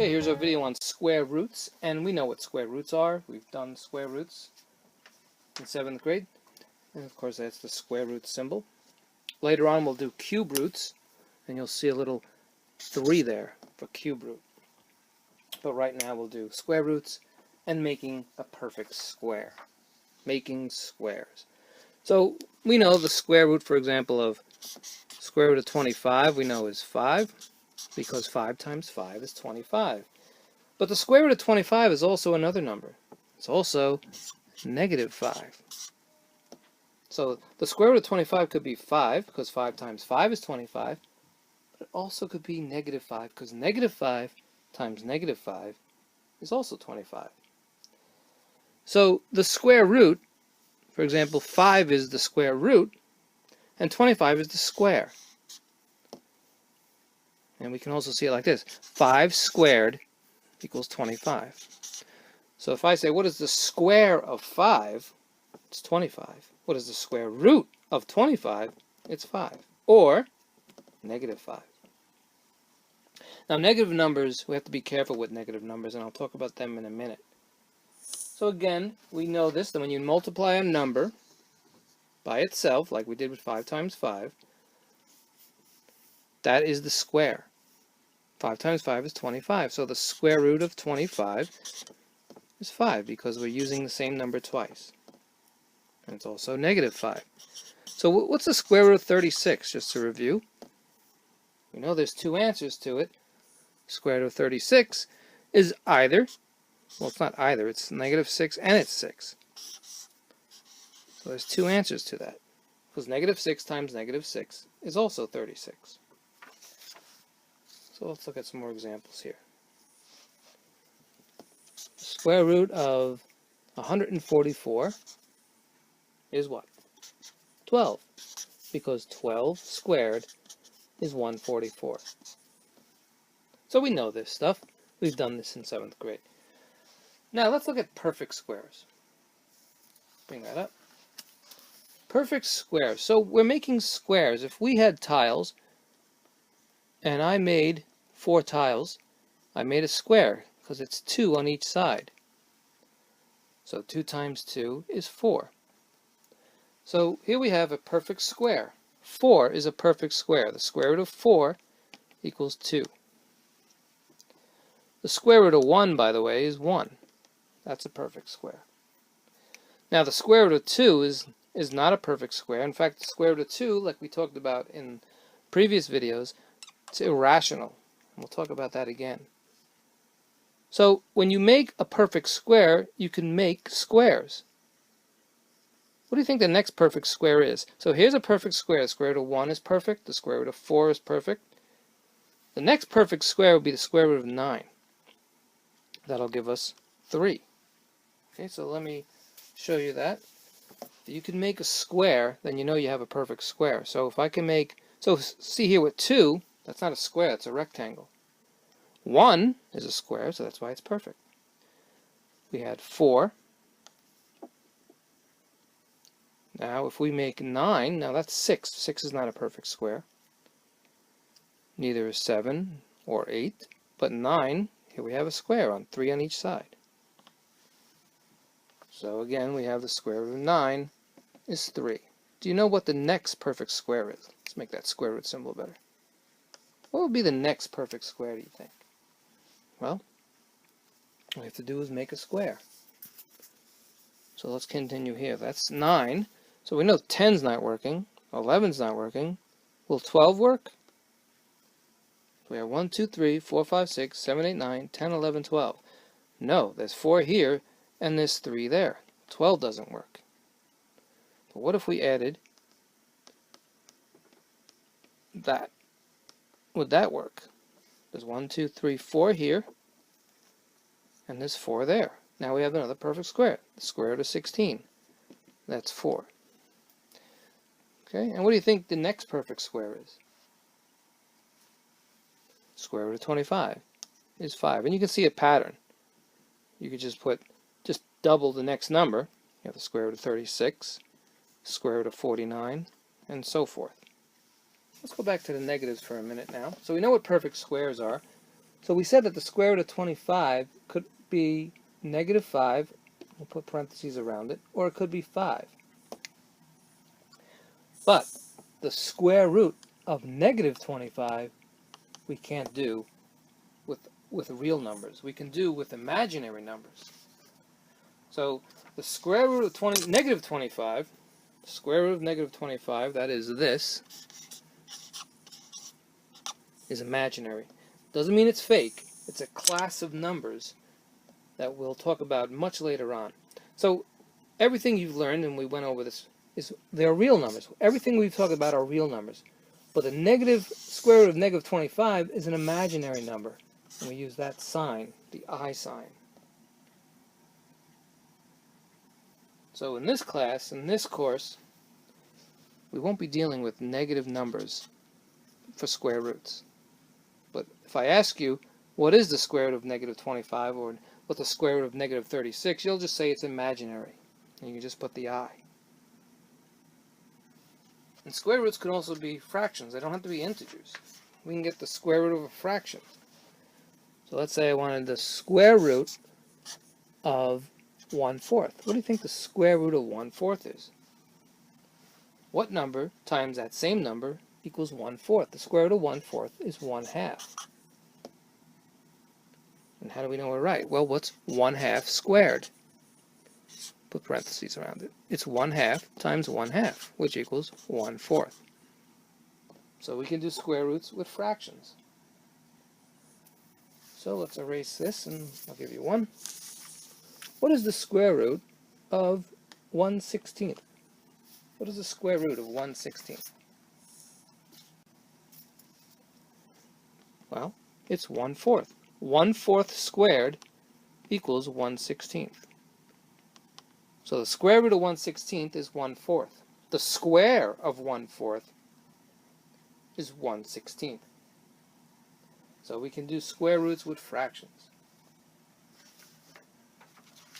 Okay, here's our video on square roots, and we know what square roots are. We've done square roots in 7th grade, and of course that's the square root symbol. Later on we'll do cube roots, and you'll see a little 3 there for cube root. But right now we'll do square roots and making a perfect square. Making squares. So we know the square root, for example, of square root of 25 we know is 5, because 5 times 5 is 25. But the square root of 25 is also another number. It's also negative 5. So the square root of 25 could be 5, because 5 times 5 is 25. But it also could be negative 5, because negative 5 times negative 5 is also 25. So the square root, for example, 5 is the square root, and 25 is the square. And we can also see it like this. 5 squared equals 25. So if I say, what is the square of 5? It's 25. What is the square root of 25? It's 5. Or negative 5. Now negative numbers, we have to be careful with negative numbers, and I'll talk about them in a minute. So again, we know this, that when you multiply a number by itself, like we did with 5 times 5, that is the square. 5 times 5 is 25. So the square root of 25 is 5, because we're using the same number twice. And it's also negative 5. So what's the square root of 36, just to review? We know there's 2 answers to it. Square root of 36 is either, well, it's not either, it's negative 6 and it's 6. So there's 2 answers to that, because negative 6 times negative 6 is also 36. So let's look at some more examples here. The square root of 144 is what? 12, because 12 squared is 144. So we know this stuff. We've done this in 7th grade. Now let's look at perfect squares. Bring that up. Perfect squares. So we're making squares. If we had tiles, and I made 4 tiles, I made a square, because it's 2 on each side. So 2 times 2 is 4. So here we have a perfect square. 4 is a perfect square. The square root of 4 equals 2. The square root of 1, by the way, is 1. That's a perfect square. Now the square root of 2 is not a perfect square. In fact, the square root of 2, like we talked about in previous videos, it's irrational. We'll talk about that again. So when you make a perfect square, you can make squares. What do you think the next perfect square is? So here's a perfect square. The square root of 1 is perfect. The square root of 4 is perfect. The next perfect square would be the square root of 9. That'll give us 3. Okay, so let me show you that. If you can make a square, then you know you have a perfect square. So if I can make, so see here with 2, that's not a square, it's a rectangle. 1 is a square, so that's why it's perfect. We had 4. Now if we make 9, now that's 6. 6 is not a perfect square. Neither is 7 or 8, but 9, here we have a square on 3 on each side. So again, we have the square root of 9 is 3. Do you know what the next perfect square is? Let's make that square root symbol better. What would be the next perfect square, do you think? Well, all we have to do is make a square. So let's continue here. That's 9. So we know 10's not working. 11's not working. Will 12 work? We have 1, 2, 3, 4, 5, 6, 7, 8, 9, 10, 11, 12. No, there's 4 here, and there's 3 there. 12 doesn't work. But what if we added that? Would that work? There's 1, 2, 3, 4 here, and there's 4 there. Now we have another perfect square. The square root of 16. That's 4. Okay, and what do you think the next perfect square is? Square root of 25 is 5. And you can see a pattern. You could just double the next number. You have the square root of 36, square root of 49, and so forth. Let's go back to the negatives for a minute now. So we know what perfect squares are. So we said that the square root of 25 could be negative 5, we'll put parentheses around it, or it could be 5. But the square root of negative 25 we can't do with real numbers. We can do with imaginary numbers. So the square root of negative 25, the square root of negative 25, that is this, is imaginary. Doesn't mean it's fake. It's a class of numbers that we'll talk about much later on. So everything you've learned, and we went over this, they're real numbers. Everything we've talked about are real numbers. But the negative square root of negative 25 is an imaginary number. And we use that sign, the I sign. So in this class, in this course, we won't be dealing with negative numbers for square roots. But if I ask you, what is the square root of negative 25, or what's the square root of negative 36, you'll just say it's imaginary. And you can just put the I. And square roots can also be fractions. They don't have to be integers. We can get the square root of a fraction. So let's say I wanted the square root of 1/4. What do you think the square root of 1/4 is? What number times that same number equals 1/4? The square root of 1/4 is 1/2. And how do we know we're right? Well, what's 1/2 squared? Put parentheses around it. It's 1/2 times 1/2, which equals 1/4. So we can do square roots with fractions. So let's erase this, and I'll give you one. What is the square root of 1/16? What is the square root of 1/16? Well, it's 1/4. 1/4 squared equals 1/16. So the square root of 1/16 is 1/4. The square of 1/4 is 1/16. So we can do square roots with fractions.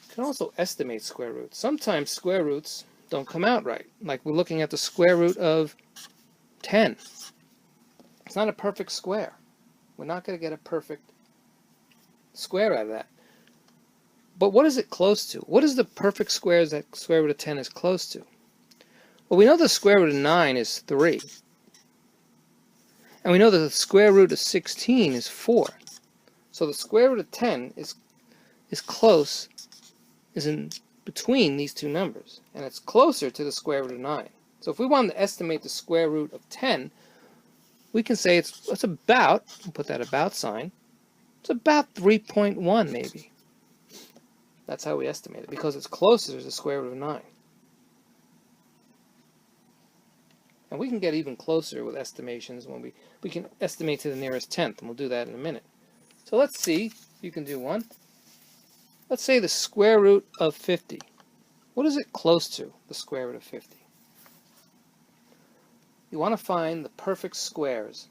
You can also estimate square roots. Sometimes square roots don't come out right. Like we're looking at the square root of 10. It's not a perfect square. We're not going to get a perfect square out of that. But what is it close to? What is the perfect square that square root of 10 is close to? Well, we know the square root of 9 is 3. And we know that the square root of 16 is 4. So the square root of 10 is close, is in between these two numbers. And it's closer to the square root of 9. So if we wanted to estimate the square root of 10, we can say it's about, we'll put that about sign, it's about 3.1 maybe. That's how we estimate it, because it's closer to the square root of 9. And we can get even closer with estimations when we can estimate to the nearest tenth, and we'll do that in a minute. So let's see, you can do one. Let's say the square root of 50. What is it close to, the square root of 50? You want to find the perfect squares.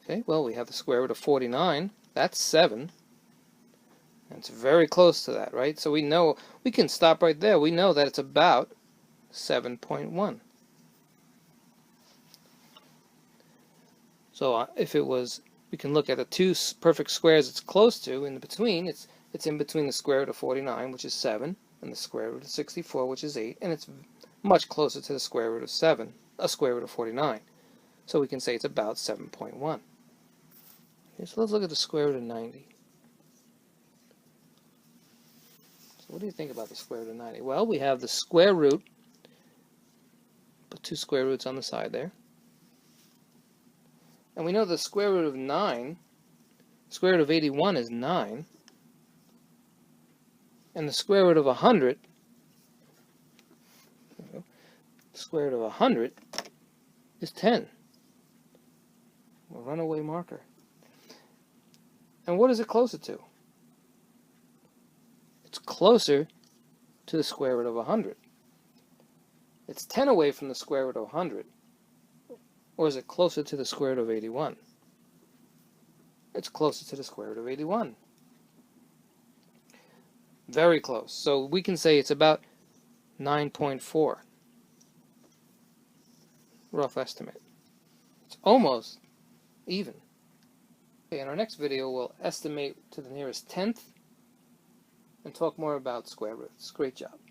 Okay, well, we have the square root of 49. That's 7. And it's very close to that, right? So we know, we can stop right there. We know that it's about 7.1. So if it was, we can look at the two perfect squares it's close to. In between, it's in between the square root of 49, which is 7, and the square root of 64, which is 8, and it's much closer to the square root of 7, a square root of 49. So we can say it's about 7.1. Okay, so let's look at the square root of 90. So what do you think about the square root of 90? Well, we have the square root, put two square roots on the side there. And we know the square root of 9, square root of 81 is 9. And the square root of 100, the square root of 100 is 10. A runaway marker. And what is it closer to? It's closer to the square root of 100. It's 10 away from the square root of 100. Or is it closer to the square root of 81? It's closer to the square root of 81. Very close. So we can say it's about 9.4. Rough estimate. It's almost even. Okay, in our next video we'll estimate to the nearest tenth and talk more about square roots. Great job.